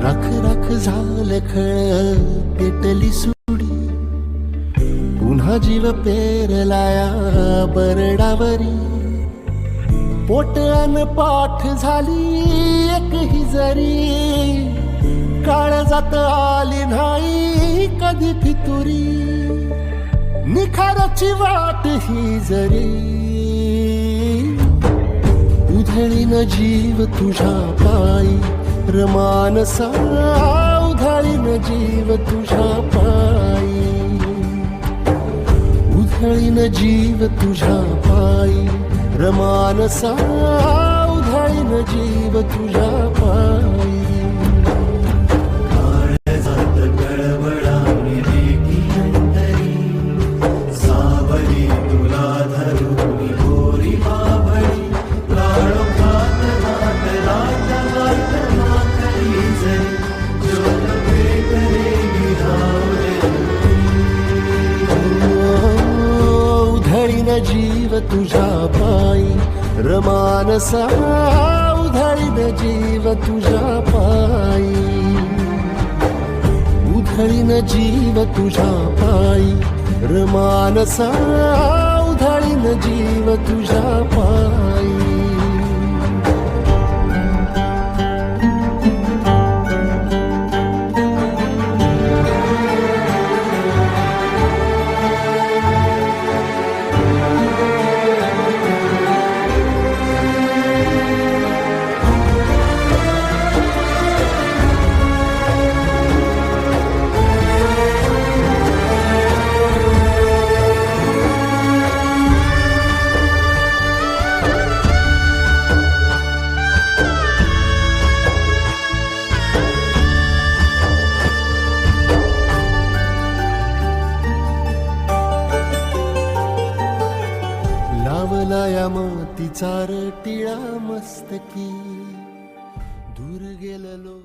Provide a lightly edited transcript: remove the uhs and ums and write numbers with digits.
राख राख झालं खळ पेटली सुडी, पुन्हा जीव पेरलाया बरडावरी. पोट अन पाठ झाली एक ही जरी, काळजात आली नाही कधी फितुरी. निखाराची वाट ही जरी, उधळीन जीव तुझ्या पायी रमानसा. उधळीन जीव तुझ्या पायी, उधळीन जीव तुझ्या पायी रमानसा. उधळीन जीव तुझ्या पायी. जीव तुझ्या पायी रमानसा. उधळीन जीव तुझ्या पायी, उधळीन जीव तुझ्या पायी रमानसा. उधळीन जीव तुझ्या पायी. लावलाया मोतीचा टिळा मस्तकी, दूर गेलेलो